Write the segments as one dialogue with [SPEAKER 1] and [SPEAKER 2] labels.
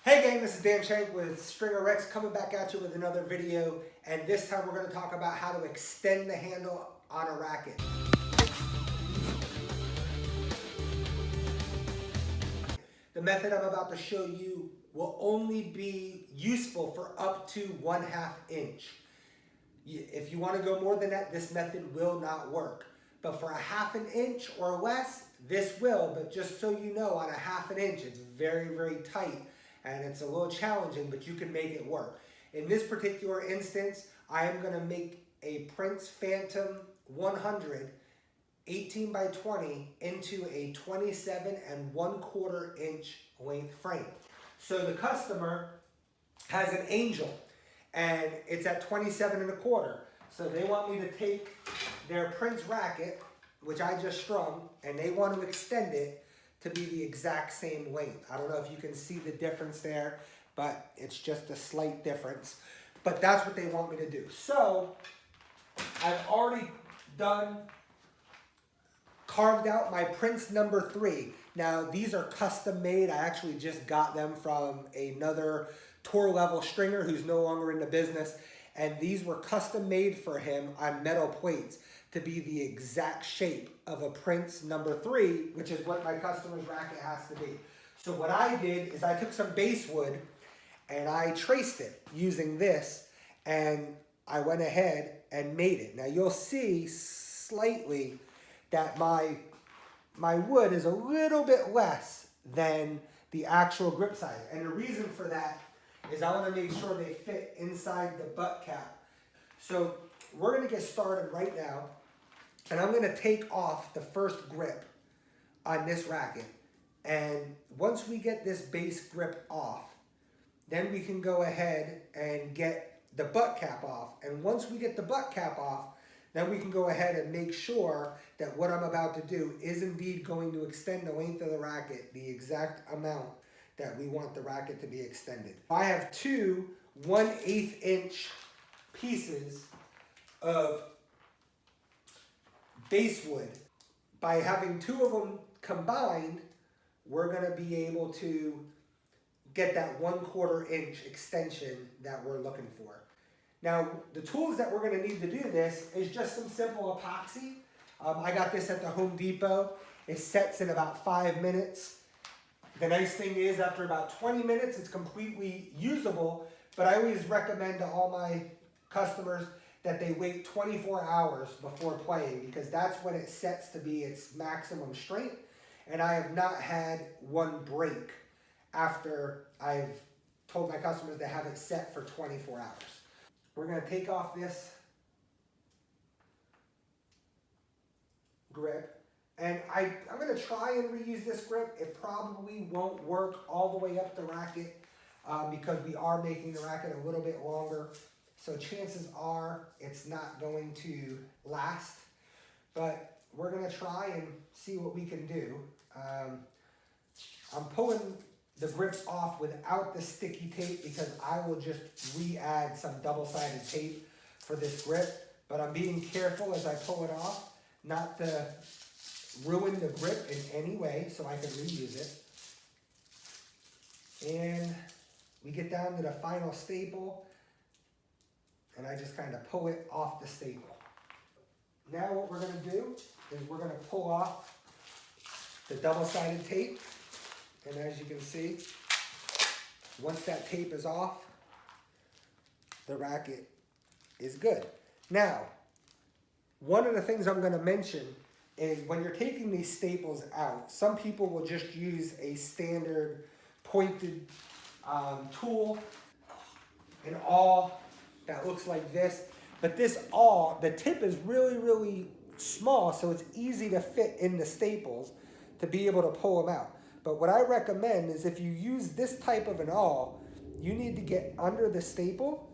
[SPEAKER 1] Hey gang, this is Dan Shank with Stringer Rex coming back at you with another video, and this time we're going to talk about how to extend the handle on a racket. The method I'm about to show you will only be useful for up to 1/2 inch. If you want to go more than that, this method will not work. But for 1/2 inch or less, this will, but just so you know, on 1/2 inch, it's very, very tight and it's a little challenging, but you can make it work. In this particular instance, I am going to make a Prince Phantom 100 18 by 20 into a 27 1/4 inch length frame. So the customer has an Angel and it's at 27 1/4. So they want me to take their Prince racket, which I just strung, and they want to extend it to be the exact same length. I don't know if you can see the difference there, but it's just a slight difference. But that's what they want me to do. So I've already carved out my Prince number 3. Now these are custom made. I actually just got them from another tour level stringer who's no longer in the business. And these were custom made for him on metal plates to be the exact shape of a Prince number 3, which is what my customer's racket has to be. So what I did is I took some basswood and I traced it using this, and I went ahead and made it. Now you'll see slightly that my wood is a little bit less than the actual grip size. And the reason for that is I want to make sure they fit inside the butt cap. So we're going to get started right now, and I'm going to take off the first grip on this racket. And once we get this base grip off, then we can go ahead and get the butt cap off. And once we get the butt cap off, then we can go ahead and make sure that what I'm about to do is indeed going to extend the length of the racket the exact amount that we want the racket to be extended. I have two 1/8 inch pieces of basswood. By having two of them combined, we're going to be able to get that 1/4 inch extension that we're looking for. Now, the tools that we're going to need to do this is just some simple epoxy. I got this at the Home Depot. It sets in about 5 minutes. The nice thing is, after about 20 minutes, it's completely usable, but I always recommend to all my customers that they wait 24 hours before playing, because that's when it sets to be its maximum strength, and I have not had one break after I've told my customers to have it set for 24 hours. We're going to take off this grip, and I'm going to try and reuse this grip. It probably won't work all the way up the racket because we are making the racket a little bit longer. So chances are it's not going to last, but we're going to try and see what we can do. I'm pulling the grips off without the sticky tape because I will just re-add some double-sided tape for this grip, but I'm being careful as I pull it off not to ruin the grip in any way so I can reuse it. And we get down to the final staple, and I just kind of pull it off the staple. Now what we're going to do is we're going to pull off the double-sided tape. And as you can see, once that tape is off, the racket is good. Now, one of the things I'm going to mention is when you're taking these staples out, some people will just use a standard pointed tool, an awl that looks like this. But this awl, the tip is really, really small, so it's easy to fit in the staples to be able to pull them out. But what I recommend is if you use this type of an awl, you need to get under the staple.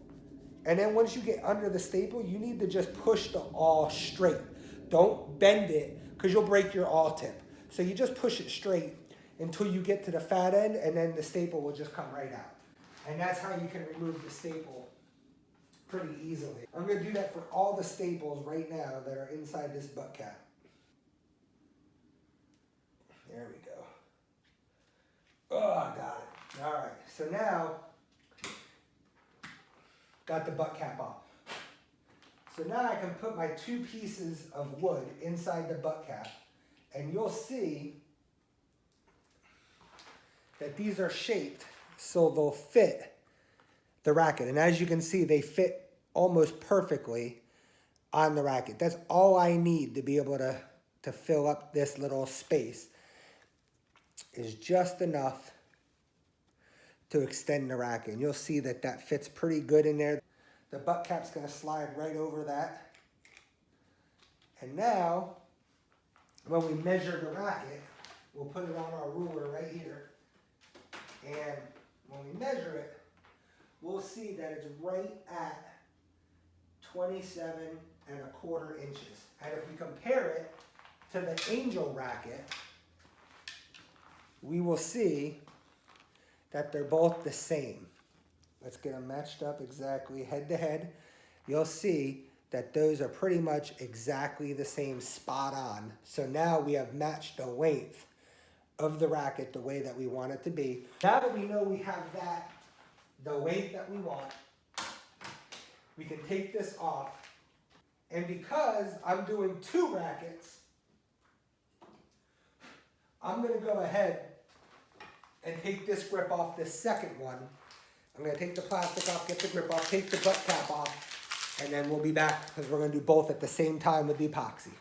[SPEAKER 1] And then once you get under the staple, you need to just push the awl straight. Don't bend it because you'll break your awl tip. So you just push it straight until you get to the fat end, and then the staple will just come right out. And that's how you can remove the staple pretty easily. I'm going to do that for all the staples right now that are inside this butt cap. There we go. Oh, I got it. All right. so now, got the butt cap off. So now I can put my 2 pieces of wood inside the butt cap, and you'll see that these are shaped so they'll fit the racket. And as you can see, they fit almost perfectly on the racket. That's all I need to be able to fill up this little space, is just enough to extend the racket. And you'll see that that fits pretty good in there. The butt cap's gonna slide right over that. And now, when we measure the racket, we'll put it on our ruler right here. And when we measure it, we'll see that it's right at 27¼ inches. And if we compare it to the Angel racket, we will see that they're both the same. Let's get them matched up exactly head to head. You'll see that those are pretty much exactly the same, spot on. So now we have matched the length of the racket the way that we want it to be. Now that we know we have that, the length that we want, we can take this off. And because I'm doing 2 rackets, I'm gonna go ahead and take this grip off the second one. I'm gonna take the plastic off, get the grip off, take the butt cap off, and then we'll be back because we're gonna do both at the same time with the epoxy.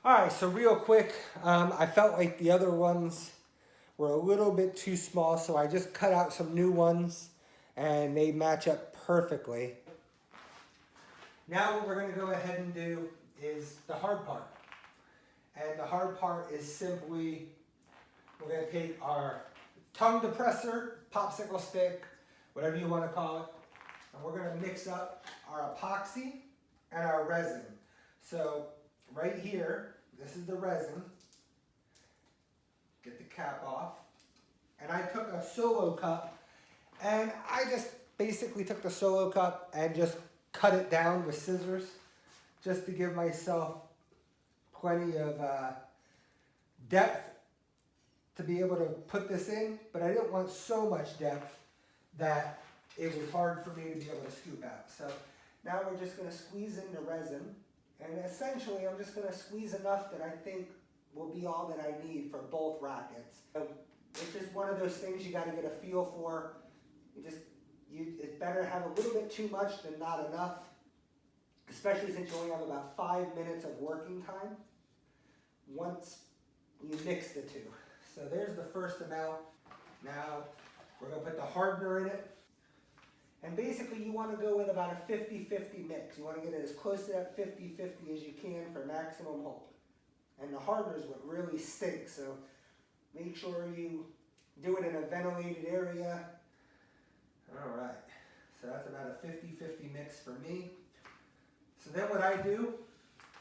[SPEAKER 1] All right, so real quick, I felt like the other ones were a little bit too small, so I just cut out some new ones and they match up perfectly. Now what we're gonna go ahead and do is the hard part. And the hard part is simply, we're gonna take our tongue depressor, popsicle stick, whatever you wanna call it, and we're gonna mix up our epoxy and our resin. So right here, this is the resin. Get the cap off. And I took a solo cup, and I just basically took the solo cup and just cut it down with scissors, just to give myself plenty of depth to be able to put this in, but I didn't want so much depth that it was hard for me to be able to scoop out. So now we're just gonna squeeze in the resin, and essentially I'm just gonna squeeze enough that I think will be all that I need for both rackets. So it's just one of those things you gotta get a feel for. It's better to have a little bit too much than not enough, especially since you only have about 5 minutes of working time once you mix the two. So there's the first amount. Now we're gonna put the hardener in it. And basically you wanna go with about a 50-50 mix. You wanna get it as close to that 50-50 as you can for maximum hold. And the hardener is what really stinks, so make sure you do it in a ventilated area. All right, so that's about a 50-50 mix for me. So then what I do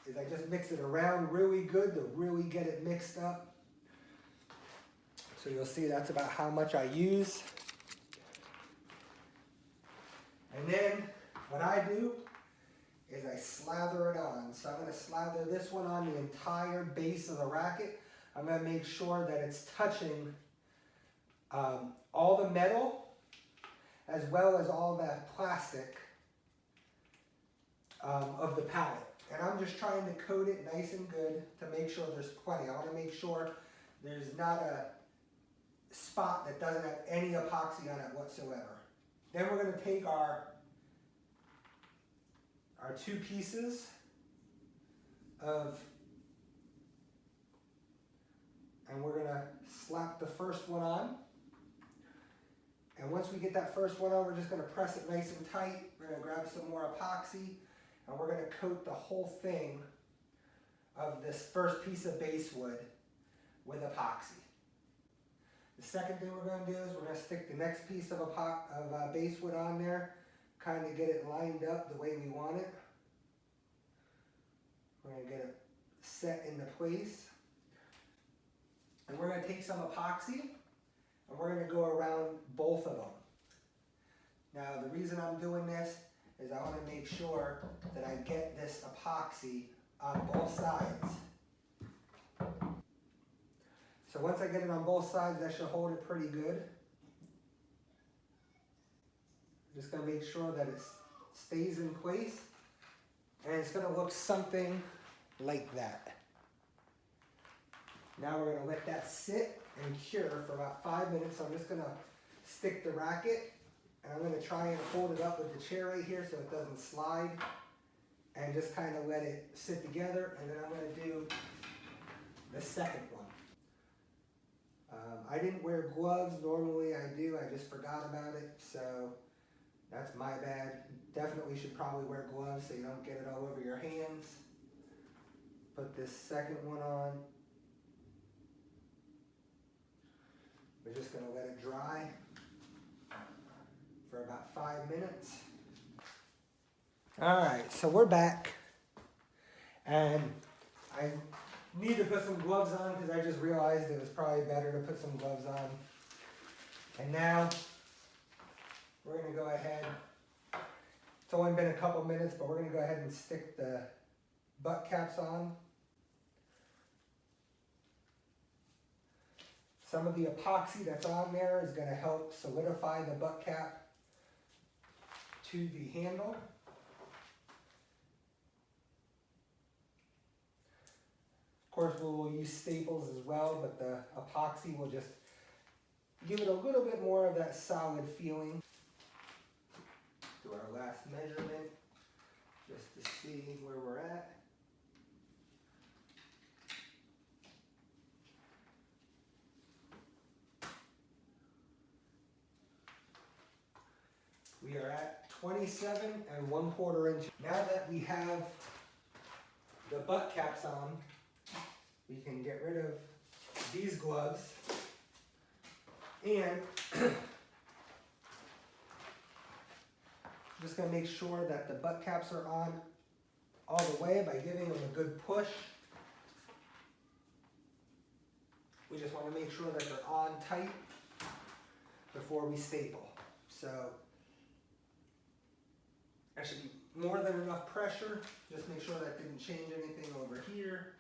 [SPEAKER 1] is I just mix it around really good to really get it mixed up. So you'll see that's about how much I use. And then what I do is I slather it on. So I'm going to slather this one on the entire base of the racket. I'm going to make sure that it's touching all the metal as well as all that plastic of the pallet. And I'm just trying to coat it nice and good to make sure there's plenty. I want to make sure there's not a spot that doesn't have any epoxy on it whatsoever. Then we're going to take our 2 pieces and we're going to slap the first one on. And once we get that first one on, we're just going to press it nice and tight. We're going to grab some more epoxy, and we're going to coat the whole thing of this first piece of basewood with epoxy. The second thing we're going to do is we're going to stick the next piece of basewood on there, kind of get it lined up the way we want it. We're going to get it set into place. And we're going to take some epoxy, and we're going to go around both of them. Now, the reason I'm doing this is I want to make sure that I get this epoxy on both sides. So once I get it on both sides, that should hold it pretty good. Just gonna make sure that it stays in place. And it's gonna look something like that. Now we're gonna let that sit and cure for about 5 minutes. So I'm just gonna stick the racket and I'm gonna try and hold it up with the chair right here so it doesn't slide. And just kind of let it sit together, and then I'm going to do the second one. I didn't wear gloves. Normally I do. I just forgot about it, so that's my bad. Definitely should probably wear gloves so you don't get it all over your hands. Put this second one on. We're just going to let it dry for about 5 minutes. All right, so we're back, and I need to put some gloves on because I just realized it was probably better to put some gloves on. And now we're going to go ahead. It's only been a couple minutes, but we're going to go ahead and stick the butt caps on. Some of the epoxy that's on there is going to help solidify the butt cap to the handle. Of course, we'll use staples as well, but the epoxy will just give it a little bit more of that solid feeling. Do our last measurement just to see where we're at. We are at 27 1/4 inches. Now that we have the butt caps on, we can get rid of these gloves, and just going to make sure that the butt caps are on all the way by giving them a good push. We just want to make sure that they're on tight before we staple. So that should be more than enough pressure. Just make sure that didn't change anything over here,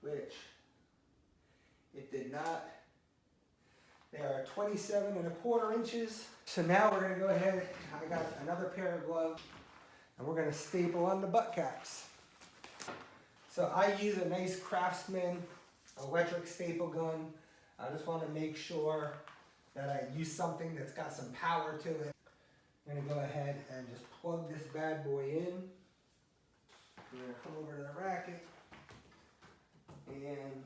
[SPEAKER 1] which it did not. They are 27 1/4 inches. So now we're going to go ahead, I got another pair of gloves, and we're going to staple on the butt caps. So I use a nice Craftsman electric staple gun. I just want to make sure that I use something that's got some power to it. I'm going to go ahead and just plug this bad boy in. We're going to come over to the racket and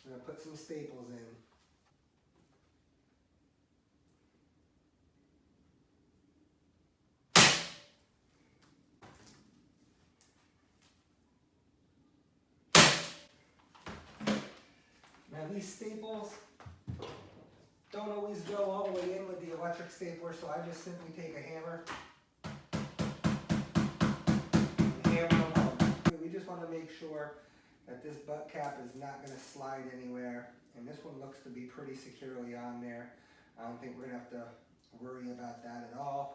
[SPEAKER 1] I'm going to put some staples in. Now these staples don't always go all the way in with the electric stapler, so I just simply take a hammer and hammer them home. We just want to make sure that this butt cap is not going to slide anywhere, and this one looks to be pretty securely on there. I don't think we're going to have to worry about that at all.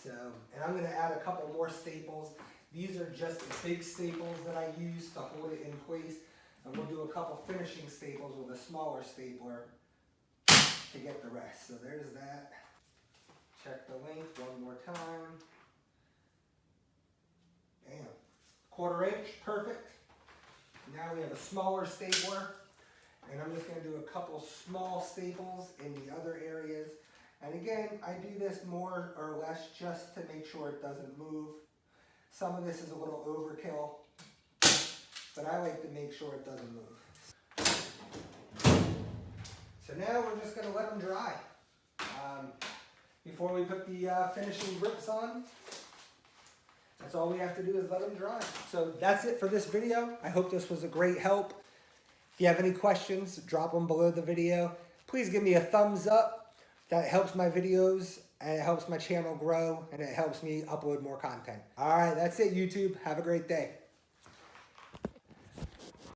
[SPEAKER 1] So, and I'm going to add a couple more staples. These are just the big staples that I use to hold it in place. And we'll do a couple finishing staples with a smaller stapler to get the rest. So there's that. Check the length one more time. Bam. 1/4 inch, perfect. Now we have a smaller stapler. And I'm just going to do a couple small staples in the other areas. And again, I do this more or less just to make sure it doesn't move. Some of this is a little overkill, but I like to make sure it doesn't move. So now we're just going to let them dry. Before we put the finishing grips on, that's all we have to do is let them dry. So that's it for this video. I hope this was a great help. If you have any questions, drop them below the video. Please give me a thumbs up. That helps my videos, and it helps my channel grow, and it helps me upload more content. All right, that's it, YouTube. Have a great day.